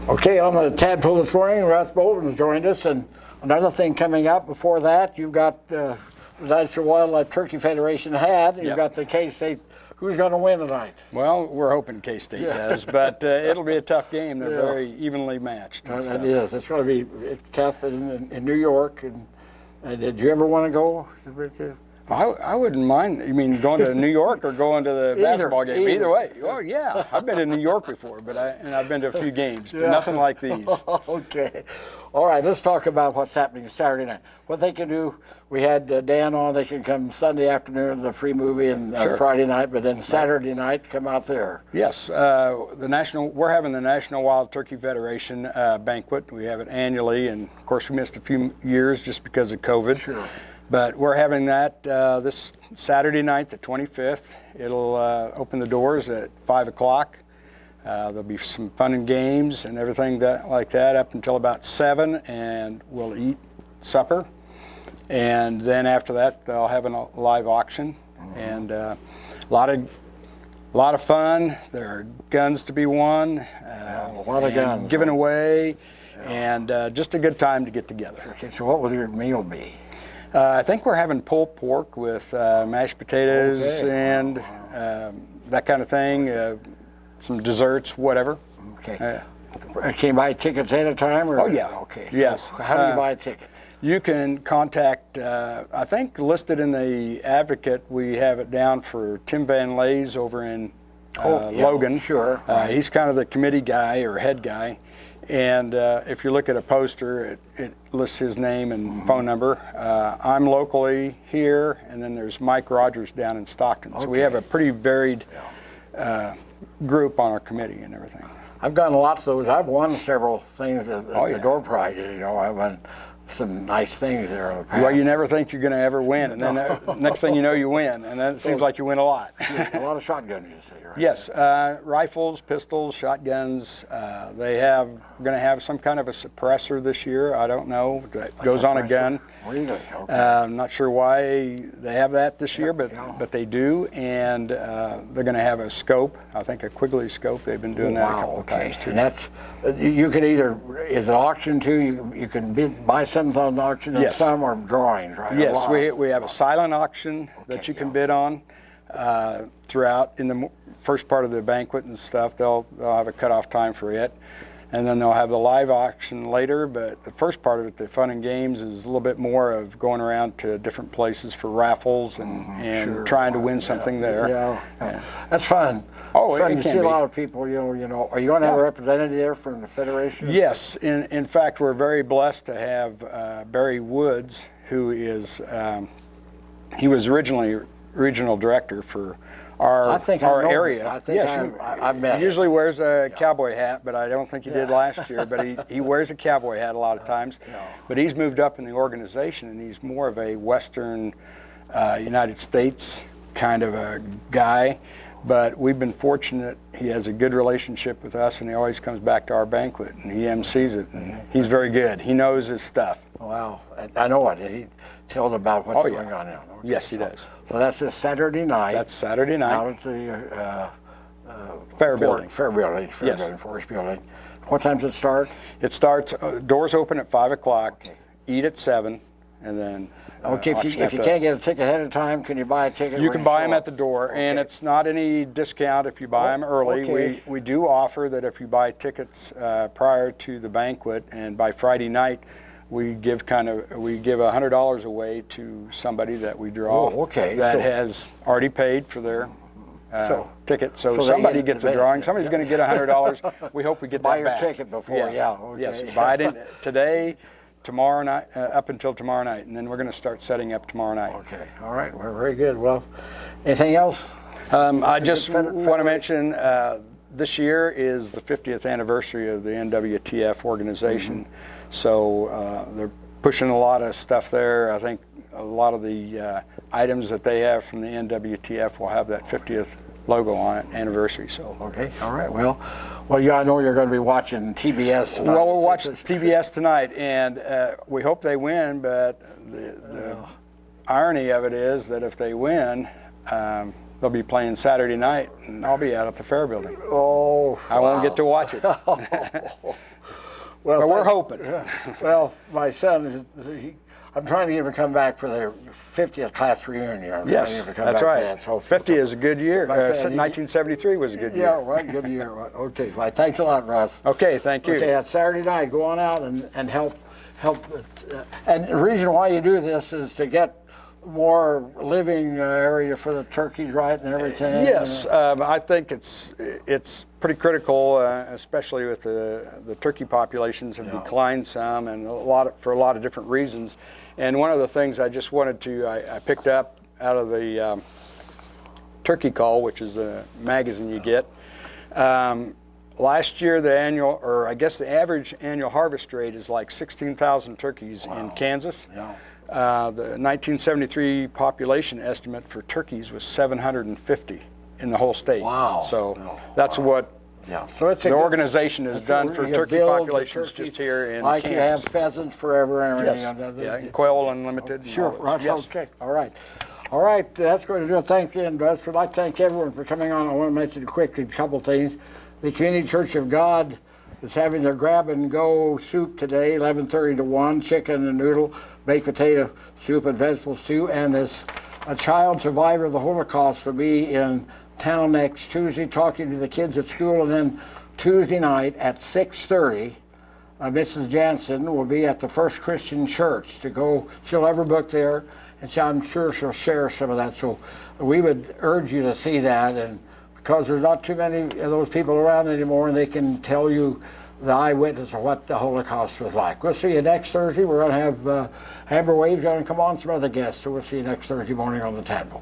Okay, on the Tadpoll this morning, Russ Bowman has joined us, and another thing coming up before that, you've got the Dinosaur Wildlife Turkey Federation hat, and you've got the K-State. Who's going to win tonight? Well, we're hoping K-State does, but it'll be a tough game. They're very evenly matched. It is. It's going to be tough in New York. And did you ever want to go? I wouldn't mind. You mean going to New York or going to the basketball game? Either way. Oh yeah, I've been to New York before, but I've been to a few games, but nothing like these. Okay. All right, let's talk about what's happening Saturday night. What they can do, we had Dan on, they can come Sunday afternoon, the free movie, and Friday night, but then Saturday night, come out there. Yes, we're having the National Wild Turkey Federation banquet. We have it annually, and of course we missed a few years just because of COVID. Sure. But we're having that this Saturday night, the 25th. It'll open the doors at 5 o'clock. There'll be some fun and games and everything like that up until about 7, and we'll eat supper. And then after that, they'll have a live auction, and a lot of fun. There are guns to be won, a lot of guns given away, and just a good time to get together. Okay, so what will your meal be? I think we're having pulled pork with mashed potatoes and that kind of thing. Some desserts, whatever. Okay. Can you buy tickets ahead of time? Or? Oh, yeah. Okay. So yes. How do you buy a ticket? You can contact, I think listed in the Advocate, we have it down for Tim Van Lays over in Logan. Sure. He's kind of the committee guy or head guy. And if you look at a poster, it lists his name and phone number. I'm locally here, and then there's Mike Rogers down in Stockton. So we have a pretty varied group on our committee and everything. I've gotten lots of those. I've won several things at the door prizes. I won some nice things there in the past. Well, you never think you're going to ever win, and then next thing you know, you win, and then it seems like you win a lot. A lot of shotguns, you say, right? Yes, rifles, pistols, shotguns. They are going to have some kind of a suppressor this year. I don't know, that goes on a gun. Really? Okay. I'm not sure why they have that this year, but they do, and they're going to have a scope. I think a Quigley scope. They've been doing that a couple of times too. And that's you can either is it auction too? You can buy some on auction and some are drawings, right? Yes, we have a silent auction that you can bid on throughout in the first part of the banquet and stuff. They'll have a cutoff time for it, and then they'll have the live auction later. But the first part of it, the fun and games, is a little bit more of going around to different places for raffles and trying to win something there. Yeah, that's fun. Oh, you see a lot of people. Are you going to have a representative there from the Federation? Yes. In fact, we're very blessed to have Barry Woods, who is he was originally regional director for our area. I think I met him. He usually wears a cowboy hat, but I don't think he did last year. But he wears a cowboy hat a lot of times. But he's moved up in the organization, and he's more of a Western United States kind of a guy. But we've been fortunate. He has a good relationship with us, and he always comes back to our banquet, and he MCs it. And he's very good. He knows his stuff. Wow, I know it. He tells about what's going on now. Okay, yes, he does. So that's this Saturday night. That's Saturday night. Out at the Fair Building. Fair Building, Forest Building. What time does it start? It starts, doors open at 5 o'clock, eat at 7, and then... Okay, if you can't get a ticket ahead of time, can you buy a ticket? You can buy them at the door, and it's not any discount if you buy them early. Okay. We do offer that if you buy tickets prior to the banquet, and by Friday night, we give $100 away to somebody that we draw that has already paid for their ticket. So somebody gets a drawing. Somebody's going to get $100. We hope we get that back. Buy your ticket before, okay. Yes, buy it today. Tomorrow night, up until tomorrow night, and then we're going to start setting up tomorrow night. Okay, all right, well, very good. Well, anything else? I just want to mention this year is the 50th anniversary of the NWTF organization, so they're pushing a lot of stuff there. I think a lot of the items that they have from the NWTF will have that 50th logo on it, anniversary. So okay, all right. Well, I know you're going to be watching TBS tonight. Well, we'll watch TBS tonight, and we hope they win. But the irony of it is that if they win, they'll be playing Saturday night, and I'll be out at the Fair Building. Oh, I won't get to watch it. Well, but we're hoping. Well, my son I'm trying to get him to come back for their 50th class reunion. Yes, that's right. 50 is a good year. 1973 was a good year. Yeah, right, good year. Okay, well, thanks a lot, Russ. Okay, thank you. Okay, that's Saturday night. Go on out and help. And the reason why you do this is to get more living area for the turkeys, right, and everything? Yes, I think it's pretty critical, especially with the turkey populations have declined some, and for a lot of different reasons. And one of the things I just wanted to, I picked up out of the Turkey Call, which is a magazine you get. Last year, the average annual harvest rate is like 16,000 turkeys in Kansas. Yeah. The 1973 population estimate for turkeys was 750 in the whole state. Wow. So that's what so it's the organization has done for turkey populations just here in like Kansas. You have pheasants forever and everything. Yes. Yeah, and quail unlimited. And sure, right, yes. okay, all right. All right, that's going to do it. Thanks again, Russ. We'd like to thank everyone for coming on. I want to mention quickly a couple things. The Community Church of God is having their grab-and-go soup today, 11:30 to 1, chicken and noodle, baked potato soup and vegetable stew. And a child survivor of the Holocaust will be in town next Tuesday talking to the kids at school. And then Tuesday night at 6:30, Mrs. Jansen will be at the First Christian Church to go. She'll have her book there, and I'm sure she'll share some of that. So we would urge you to see that, and because there's not too many of those people around anymore, and they can tell you the eyewitness of what the Holocaust was like. We'll see you next Thursday. We're going to have Amber Wave's going to come on, some other guests, so we'll see you next Thursday morning on the Tadpoll.